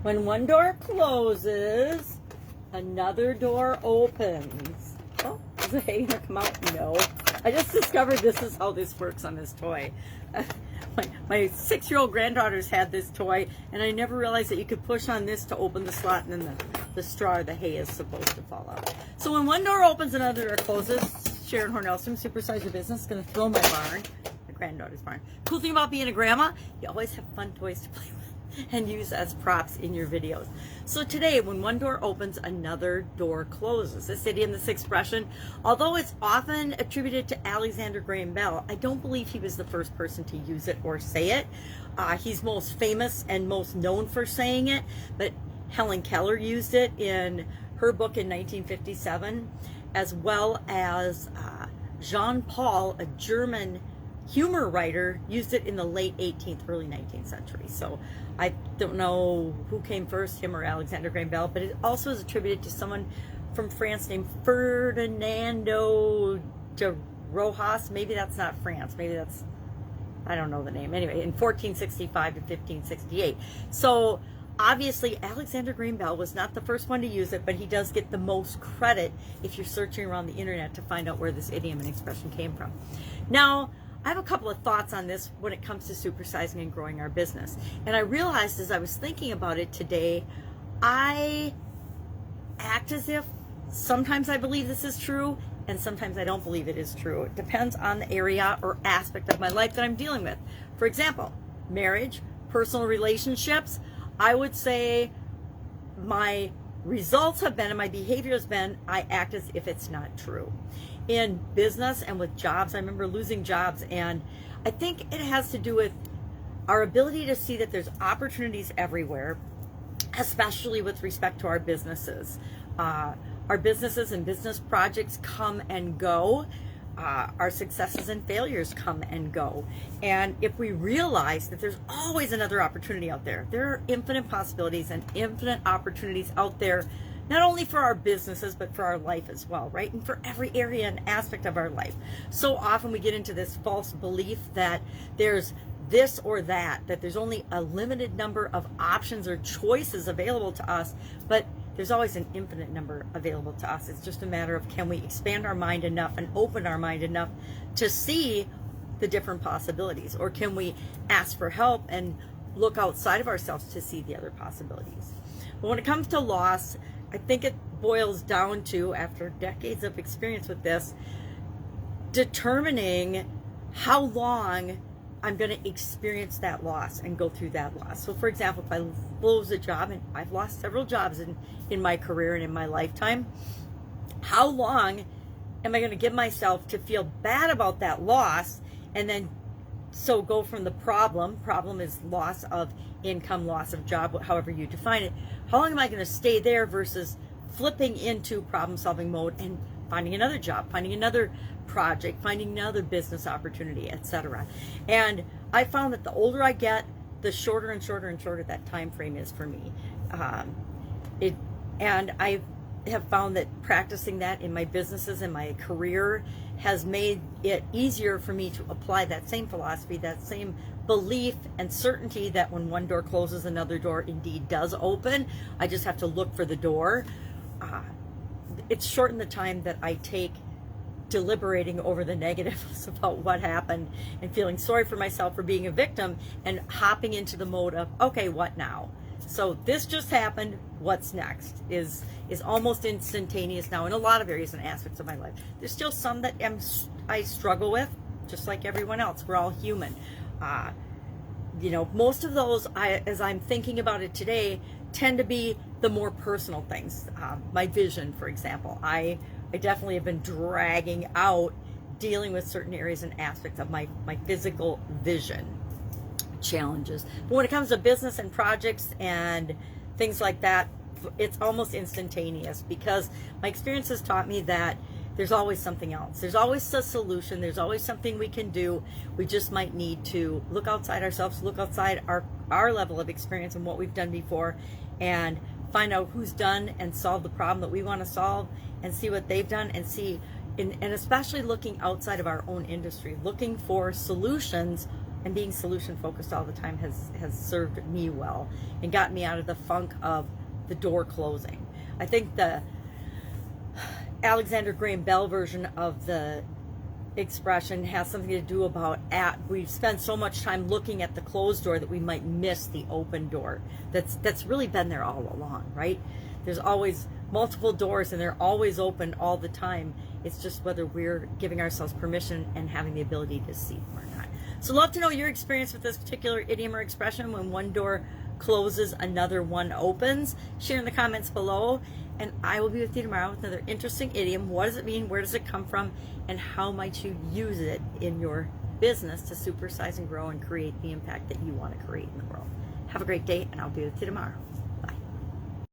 When one door closes, another door opens. Oh, does the hay gonna come out? No. I just discovered this is how this works on this toy. My 6-year-old granddaughters had this toy, and I never realized that you could push on this to open the slot, and then the straw or the hay is supposed to fall out. So when one door opens, another door closes. Sharon Horne-Ellstrom, Supersize Your Business, going to throw my barn, my granddaughter's barn. Cool thing about being a grandma, you always have fun toys to play with and use as props in your videos. So today, when one door opens, another door closes. This idiom, this expression, although it's often attributed to Alexander Graham Bell, I don't believe he was the first person to use it or say it. He's most famous and most known for saying it, but Helen Keller used it in her book in 1957, as well as Jean Paul, a German humor writer, used it in the late 18th, early 19th century. So I don't know who came first, him or Alexander Graham Bell, but it also is attributed to someone from France named Ferdinando de Rojas. Maybe that's not France. Maybe that's, I don't know the name. Anyway, in 1465 to 1568. So obviously, Alexander Graham Bell was not the first one to use it, but he does get the most credit if you're searching around the internet to find out where this idiom and expression came from. Now, I have a couple of thoughts on this when it comes to supersizing and growing our business. And I realized as I was thinking about it today, I act as if sometimes I believe this is true and sometimes I don't believe it is true. It depends on the area or aspect of my life that I'm dealing with. For example, marriage, personal relationships, I would say my results have been and my behavior has been, I act as if it's not true. In business and with jobs, I remember losing jobs, and I think it has to do with our ability to see that there's opportunities everywhere, especially with respect to our businesses. Our businesses and business projects come and go. Our successes and failures come and go. And if we realize that there's always another opportunity out there, there are infinite possibilities and infinite opportunities out there, not only for our businesses, but for our life as well, right? And for every area and aspect of our life. So often we get into this false belief that there's this or that there's only a limited number of options or choices available to us, but there's always an infinite number available to us. It's just a matter of, can we expand our mind enough and open our mind enough to see the different possibilities, or can we ask for help and look outside of ourselves to see the other possibilities? But when it comes to loss, I think it boils down to, after decades of experience with this, determining how long I'm going to experience that loss and go through that loss. So for example, if I lose a job, and I've lost several jobs in my career and in my lifetime, how long am I going to give myself to feel bad about that loss, and then so go from the problem is loss of income, loss of job, however you define it, how long am I going to stay there versus flipping into problem-solving mode and finding another job, finding another project, finding another business opportunity, etc. And I found that the older I get, the shorter and shorter and shorter that time frame is for me. And I have found that practicing that in my businesses and my career has made it easier for me to apply that same philosophy, that same belief and certainty that when one door closes, another door indeed does open. I just have to look for the door. It's shortened the time that I take deliberating over the negatives about what happened and feeling sorry for myself for being a victim, and hopping into the mode of, okay, what now? So this just happened, what's next is almost instantaneous now in a lot of areas and aspects of my life. There's still some that I struggle with, just like everyone else. We're all human. You know, most of those, as I'm thinking about it today, tend to be the more personal things. My vision, for example. I definitely have been dragging out dealing with certain areas and aspects of my physical vision challenges. But when it comes to business and projects and things like that, it's almost instantaneous, because my experience has taught me that there's always something else. There's always a solution. There's always something we can do. We just might need to look outside ourselves, look outside our level of experience and what we've done before, and find out who's done and solved the problem that we want to solve, and see what they've done, and see, and especially looking outside of our own industry, looking for solutions and being solution focused all the time has served me well and got me out of the funk of the door closing. I think the Alexander Graham Bell version of the expression has something to do about we spend so much time looking at the closed door that we might miss the open door that's really been there all along, right? There's always multiple doors and they're always open all the time. It's just whether we're giving ourselves permission and having the ability to see them or not. So love to know your experience with this particular idiom or expression. When one door closes, another one opens. Share in the comments below, and I will be with you tomorrow with another interesting idiom. What does it mean? Where does it come from? And how might you use it in your business to supersize and grow and create the impact that you want to create in the world? Have a great day, and I'll be with you tomorrow.